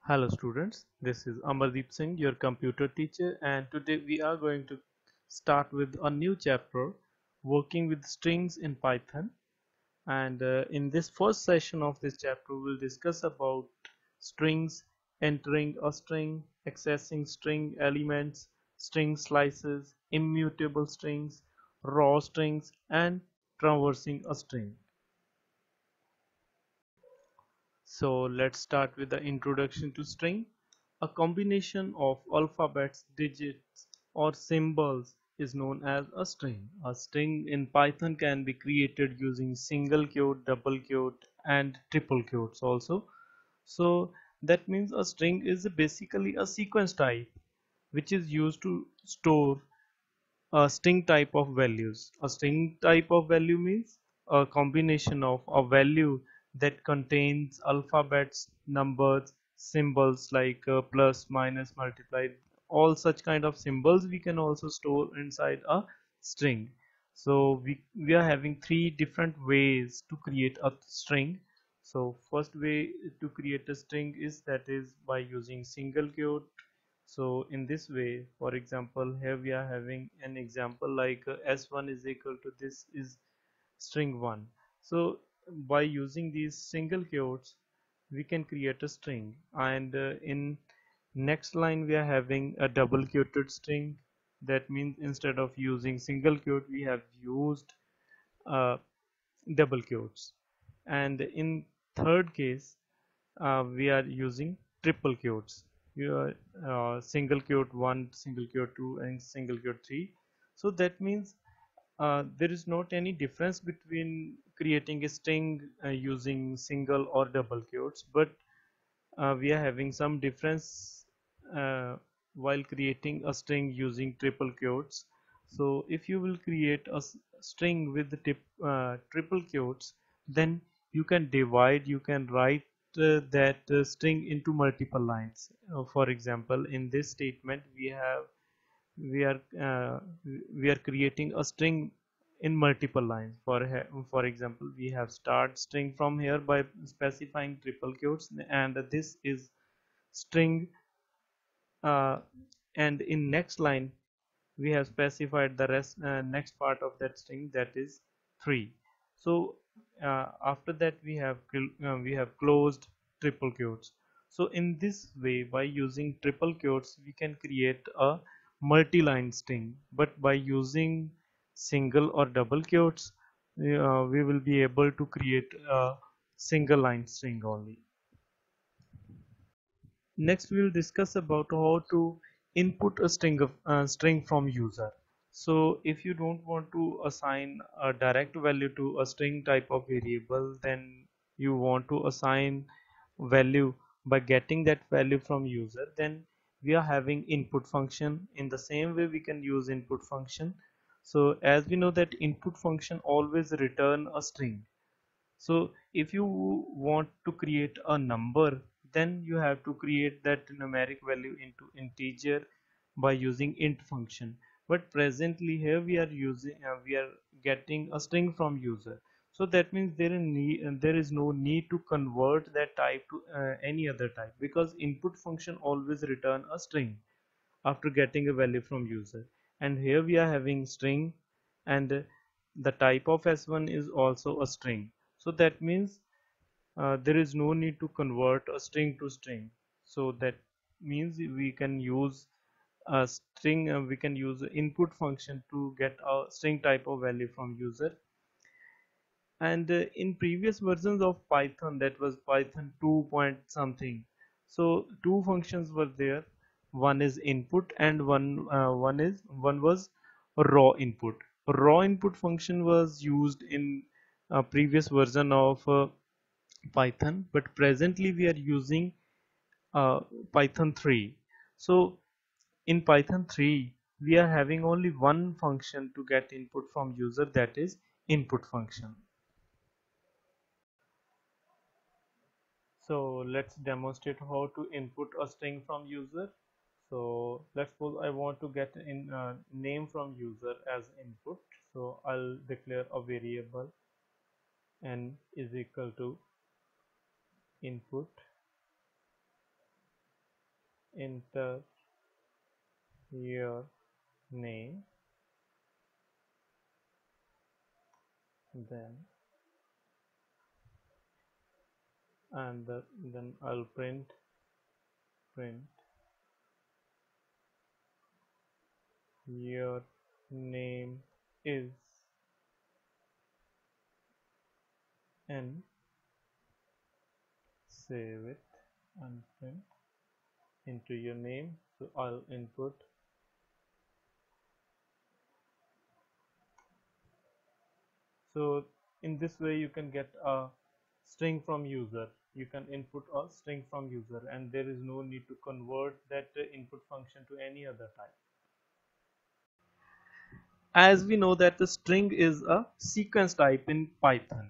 Hello students, this is Amardeep Singh, your computer teacher, and today we are going to start with a new chapter working with strings in Python. And in this first session of this chapter we'll discuss about strings, entering a string, accessing string elements, string slices, immutable strings, raw strings, and traversing a string. So let's start with the introduction to string. A combination of alphabets, digits, or symbols is known as a string. A string in Python can be created using single quote, double quote, and triple quotes also. So that means a string is basically a sequence type which is used to store a string type of values. A string type of value means a combination of a value that contains alphabets, numbers, symbols like plus, minus, multiply, all such kind of symbols we can also store inside a string. So we are having three different ways to create a string. So first way to create a string is by using single quote. So in this way, for example, here we are having an example like s1 is equal to this is string 1. So by using these single quotes we can create a string, and in next line we are having a double quoted string. That means instead of using single quote we have used uh, double quotes, and in third case we are using triple quotes. You are single quote 1, single quote 2, and single quote 3. So that means there is not any difference between creating a string using single or double quotes, but we are having some difference while creating a string using triple quotes. So if you will create a string with the triple quotes, then you can divide, you can write that string into multiple lines. For example, in this statement we are uh, we are creating a string in multiple lines. For example, we have start string from here by specifying triple quotes, and this is string, uh, and in next line we have specified the rest next part of that string, that is 3. So after that we have closed triple quotes. So in this way, by using triple quotes we can create a multi-line string, but by using single or double quotes we will be able to create a single line string only. Next, we will discuss about how to input a string from user. So, if you don't want to assign a direct value to a string type of variable, then you want to assign value by getting that value from user. Then we are having input function. In the same way, we can use input function. So, as we know that input function always return a string. So if you want to create a number, then you have to create that numeric value into integer by using int function. But presently here we are getting a string from user. So that means there is no need to convert that type to any other type, because input function always return a string after getting a value from user. And here we are having string, and the type of s1 is also a string. So that means there is no need to convert a string to string. So that means we can use a string, we can use the input function to get a string type of value from user. And in previous versions of Python, that was Python 2 point something, so two functions were there. One is input, and one was raw input. Raw input function was used in a previous version of Python, but presently we are using uh, Python 3. So in Python 3 we are having only one function to get input from user, that is input function. So let's demonstrate how to input a string from user. So let's suppose I want to get in name from user as input. So I'll declare a variable n is equal to input, enter your name, then then I'll print your name is, and save it and print into your name. So I'll input. So in this way you can get a string from user. You can input a string from user, and there is no need to convert that input function to any other type. As we know that the string is a sequence type in Python.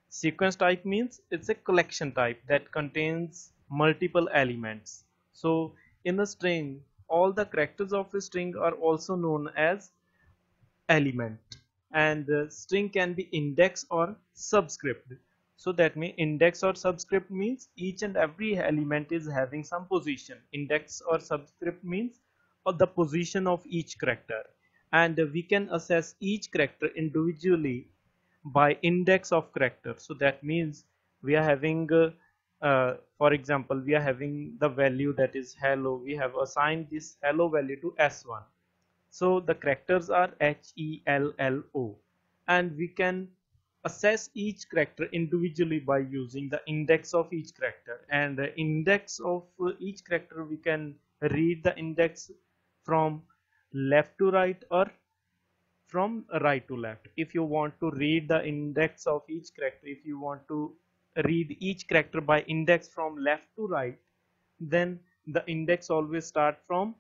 Sequence type means it's a collection type that contains multiple elements. So in a string, all the characters of a string are also known as element, and the string can be index or subscript. So that means index or subscript means each and every element is having some position. Index or subscript means the position of each character, and we can assess each character individually by index of character. So that means we are having for example, we are having the value that is hello. We have assigned this hello value to s1. So the characters are HELLO, and we can assess each character individually by using the index of each character. And the index of each character, we can read the index from left to right or from right to left. If you want to read the index of each character, if you want to read each character by index from left to right, then the index always start from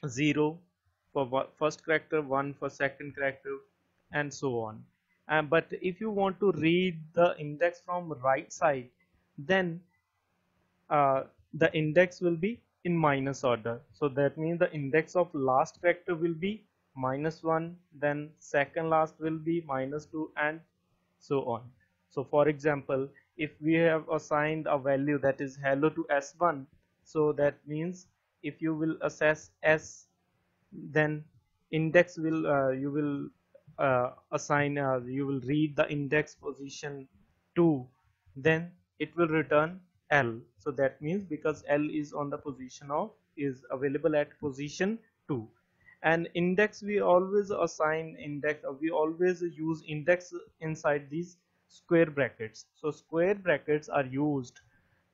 0 for first character, 1 for second character, and so on. But if you want to read the index from right side, then uh, the index will be in minus order. So that means the index of last character will be -1, then second last will be -2, and so on. So for example, if we have assigned a value that is hello to s1, so that means if you will assess s, then index will you will assign you will read the index position 2, then it will return L. So that means because L is on the position of, is available at position 2. And index, we always assign index, we always use index inside these square brackets. So square brackets are used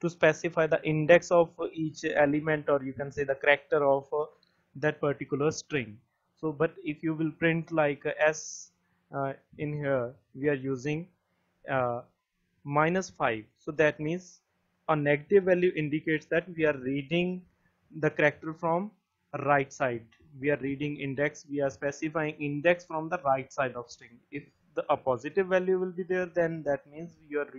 to specify the index of each element, or you can say the character of that particular string. So but if you will print like s in here, we are using uh, -5. So that means a negative value indicates that we are reading the character from right side. We are reading index, we are specifying index from the right side of string. If a positive value will be there, then that means you are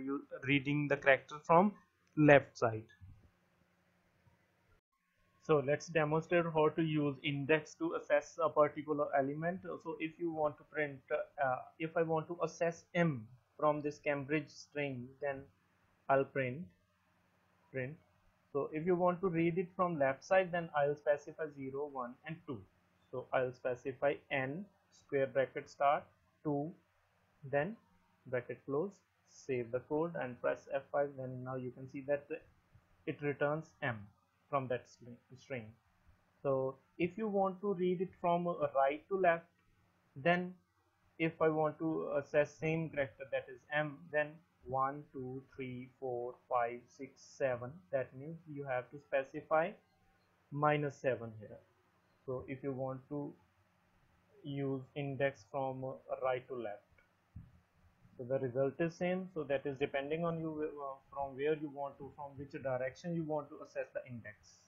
reading the character from left side. So let's demonstrate how to use index to assess a particular element. So if you want to print, if I want to assess M from this Cambridge string, then I'll print. So if you want to read it from left side, then I'll specify 0, 1, and 2. So I'll specify n square bracket start 2, then bracket close, save the code and press F5. Then now you can see that it returns M from that string. So if you want to read it from right to left, then if I want to assess same character, that is M, then 1, 2, 3, 4, 5, 6, 7. That means you have to specify -7 here. So if you want to use index from right to left, so the result is same. So that is depending on you from where you want to, from which direction you want to assess the index.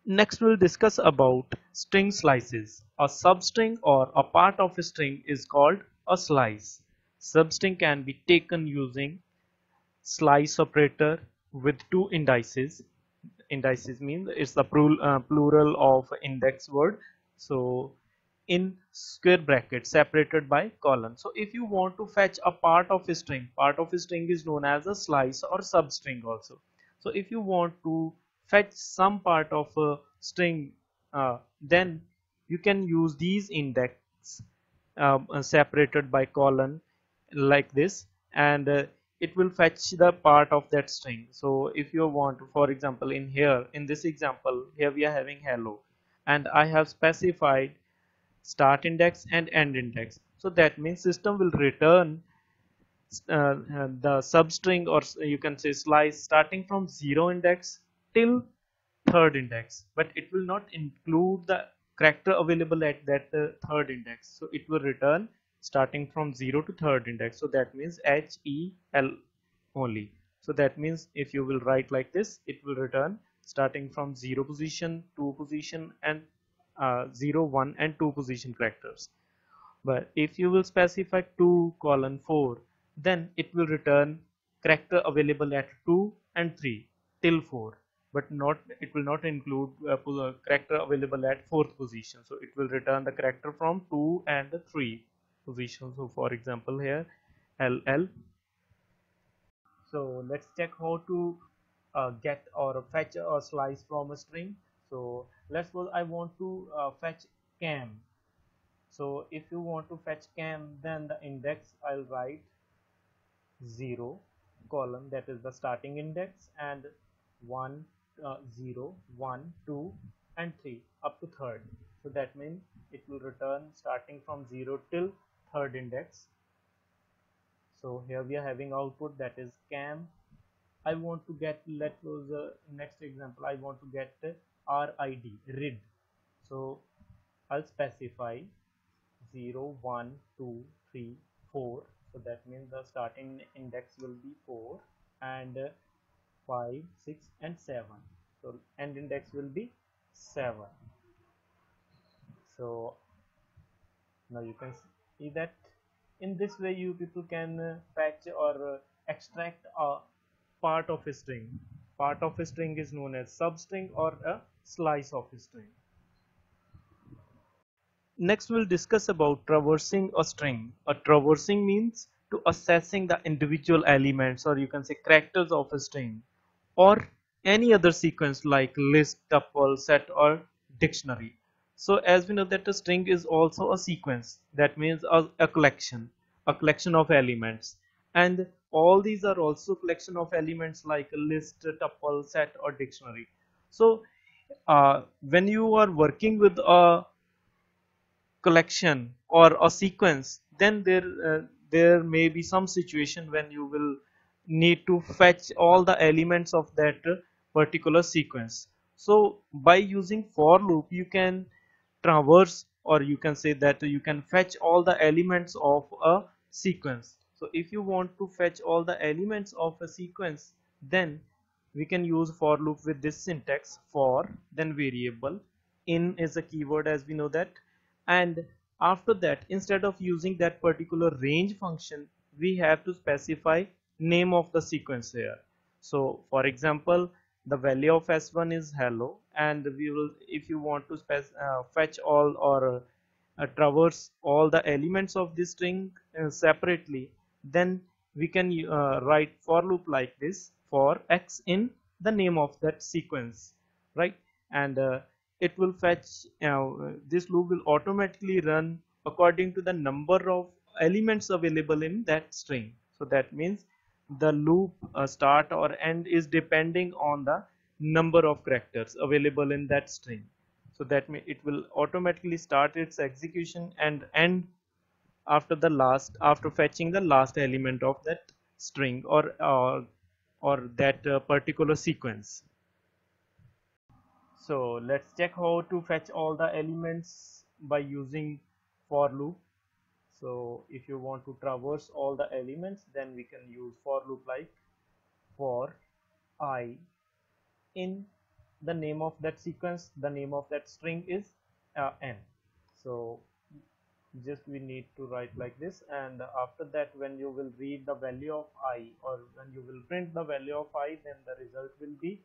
Next we'll discuss about string slices. A substring or a part of a string is called a slice. Substring can be taken using slice operator with two indices. Indices means it's the plural of index word. So in square bracket separated by colon. So if you want to fetch a part of a string is known as a slice or substring also. So if you want to fetch some part of a string, then you can use these index separated by colon like this, and it will fetch the part of that string. So if you want, for example, in here in this example here we are having hello, and I have specified start index and end index. So that means system will return the substring, or you can say slice, starting from 0 index till third index, but it will not include the character available at that third index. So it will return starting from 0 to third index. So that means HEL only. So that means if you will write like this, it will return starting from 0 position, 2 position, and 0, 1 and 2 position characters. But if you will specify 2 colon 4, then it will return character available at 2 and 3 till 4, but not, it will not include character available at fourth position. So it will return the character from 2 and 3 positions. So for example here LL. So let's check how to get or fetch or slice from a string. So let's suppose I want to fetch cam. So if you want to fetch cam, then the index I'll write 0 column, that is the starting index, and 1, 0, 1, 2 and 3 up to third. So that means it will return starting from 0 till third index. So here we are having output, that is cam. I want to get, let's suppose next example, I want to get RID. So I'll specify 0, 1, 2, 3, 4. So that means the starting index will be 4, and 5, 6 and 7. So end index will be 7. So now you can see that in this way you people can fetch or extract a part of a string. Part of a string is known as substring or a slice of a string. Next, we'll discuss about traversing a string. A traversing means to assessing the individual elements, or you can say characters of a string, or any other sequence like list, tuple, set, or dictionary. So as we know that a string is also a sequence, that means a collection of elements. And all these are also collection of elements like a list, tuple, set, or dictionary. So when you are working with a collection or a sequence, then there may be some situation when you will need to fetch all the elements of that particular sequence. So by using for loop you can traverse, or you can say that you can fetch all the elements of a sequence. So if you want to fetch all the elements of a sequence, then we can use for loop with this syntax: for, then variable, in is a keyword as we know that, and after that, instead of using that particular range function, we have to specify name of the sequence here. So for example, the value of s1 is hello, and we will, if you want to fetch all or traverse all the elements of this string separately, then we can write for loop like this: for x in the name of that sequence, right? And it will fetch, this loop will automatically run according to the number of elements available in that string. So that means the loop start or end is depending on the number of characters available in that string. So that means it will automatically start its execution and end after fetching the last element of that string, or that particular sequence. So let's check how to fetch all the elements by using for loop. So if you want to traverse all the elements, then we can use for loop like for I in the name of that sequence, the name of that string is n. So just we need to write like this, and after that when you will read the value of I, or when you will print the value of I, then the result will be,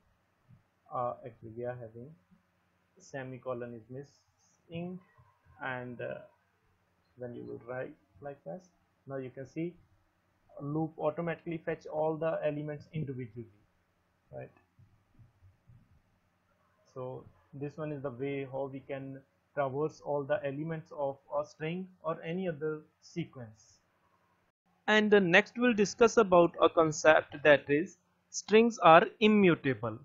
actually we are having semicolon is missing, and when you will write like this, now you can see loop automatically fetch all the elements individually, right? So this one is the way how we can traverse all the elements of a string or any other sequence. And next we'll discuss about a concept that is strings are immutable.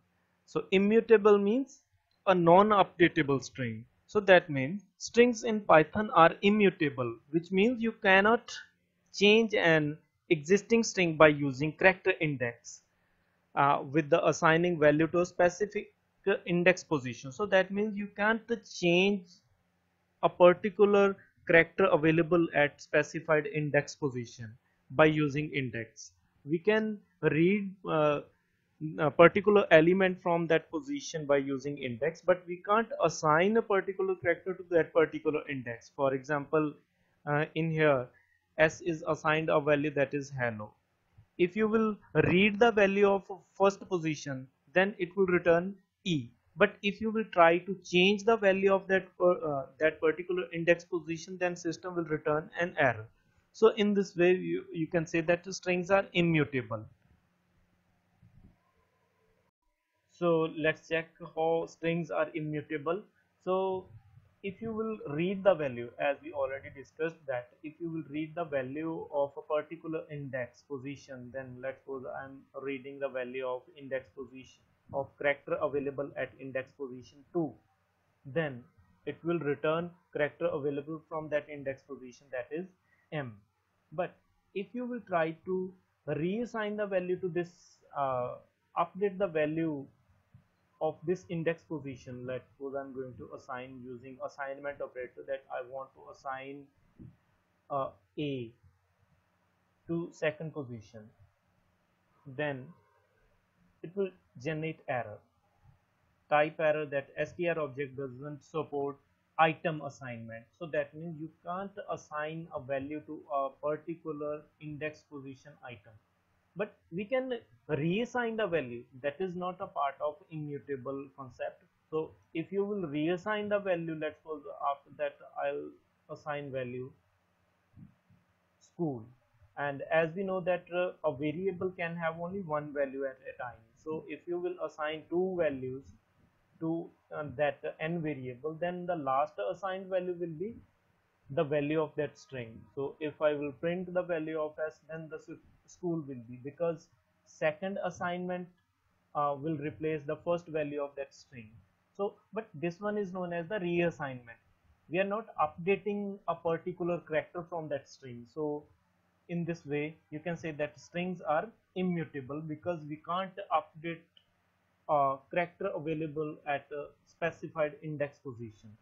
So immutable means a non-updatable string. So that means strings in Python are immutable, which means you cannot change an existing string by using character index with the assigning value to a specific index position. So that means you can't change a particular character available at specified index position by using index. We can read a particular element from that position by using index, but we can't assign a particular character to that particular index. For example, in here s is assigned a value that is hello. If you will read the value of first position, then it will return E. But if you will try to change the value of that particular index position, then system will return an error. So in this way, you can say that the strings are immutable. So let's check how strings are immutable. So if you will read the value, as we already discussed, that if you will read the value of a particular index position, then let's suppose I'm reading the value of index position of character available at index position 2, then it will return character available from that index position, that is M. But if you will try to reassign the value to this, update the value of this index position, let's suppose I'm going to assign using assignment operator, that I want to assign A to second position, then it will generate error, type error, that str object doesn't support item assignment. So that means you can't assign a value to a particular index position item, but we can reassign the value. That is not a part of immutable concept. So if you will reassign the value, let's suppose after that I'll assign value school, and as we know that a variable can have only one value at a time. So if you will assign two values to that n variable, then the last assigned value will be the value of that string. So if I will print the value of s, then the school will be, because second assignment will replace the first value of that string. So but this one is known as the reassignment. We are not updating a particular character from that string. So in this way you can say that strings are immutable, because we can't update a character available at a specified index position.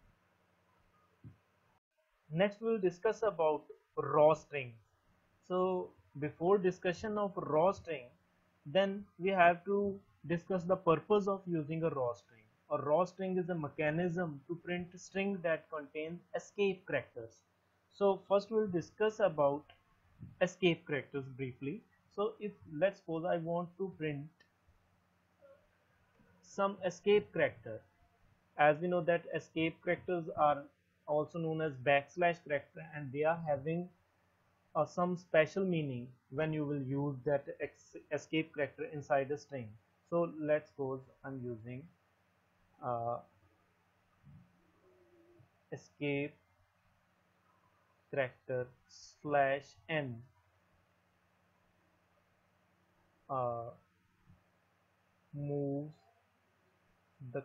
Next we'll discuss about raw strings. So before discussion of raw string, then we have to discuss the purpose of using a raw string. A raw string is a mechanism to print string that contains escape characters. So first we'll discuss about escape characters briefly. So if let's suppose I want to print some escape character, as we know that escape characters are also known as backslash character, and they are having some special meaning when you will use that escape character inside a string. So let's suppose I'm using uh, escape character slash n, uh, moves the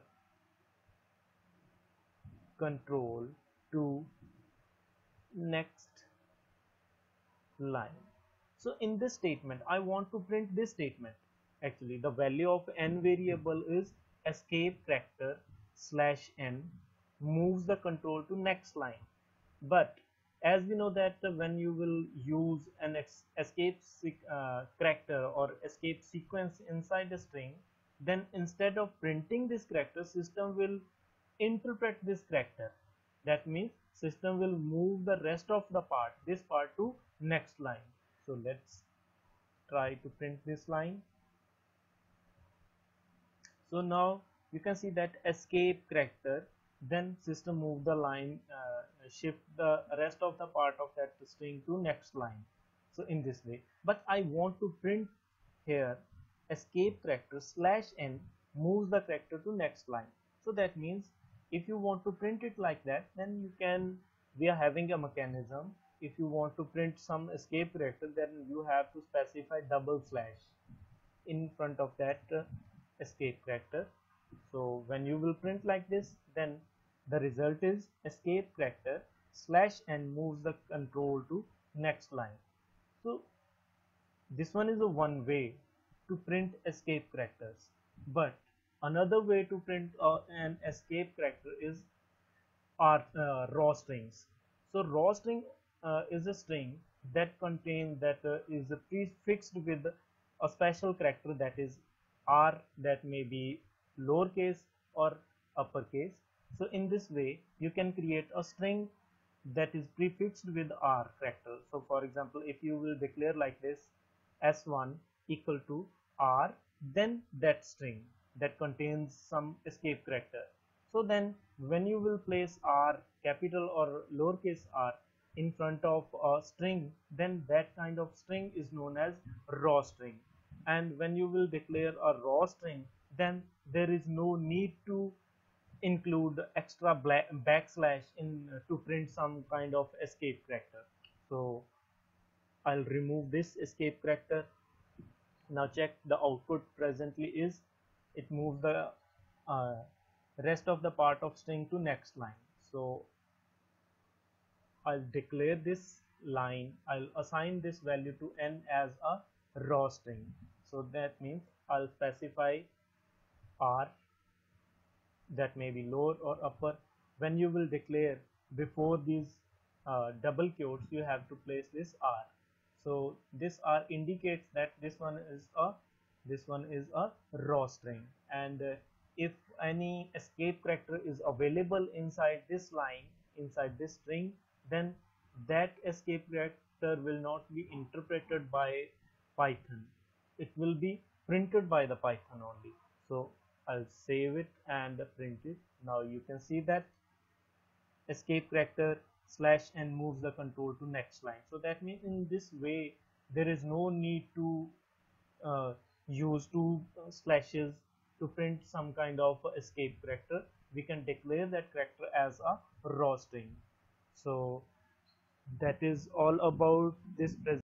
control to next line. So in this statement I want to print this statement. Actually the value of n variable is escape character slash n moves the control to next line. But as we know that when you will use an escape character or escape sequence inside a string, then instead of printing this character, system will interpret this character. That means system will move the rest of the part, this part, to next line. So let's try to print this line. So now you can see that escape character, then system move the line, shift the rest of the part of that string to next line. So in this way, but I want to print here escape character slash n moves the character to next line. So that means if you want to print it like that, then you can, we are having a mechanism. If you want to print some escape character, then you have to specify double slash in front of that escape character. So when you will print like this, then the result is escape character slash and moves the control to next line. So this one is a one way to print escape characters, but another way to print an escape character is are raw strings. So raw string is a string that contains that is prefixed with a special character, that is R, that may be lowercase or uppercase. So in this way you can create a string that is prefixed with R character. So for example, if you will declare like this, s1 equal to R, then that string that contains some escape character. So then when you will place R, capital or lowercase r, in front of a string, then that kind of string is known as raw string. And when you will declare a raw string, then there is no need to include extra backslash in to print some kind of escape character. So I'll remove this escape character. Now check the output presently is, it moves the uh, rest of the part of string to next line. So I'll declare this line, I'll assign this value to n as a raw string. So that means I'll specify R, that may be lower or upper. When you will declare before these double quotes, you have to place this R. So this R indicates that this one is a raw string, and if any escape character is available inside this line, inside this string, then that escape character will not be interpreted by Python. It will be printed by the Python only. So I'll save it and print it. Now you can see that escape character slash and moves the control to next line. So that means in this way there is no need to use two slashes to print some kind of escape character. We can declare that character as a raw string. So that is all about this presentation.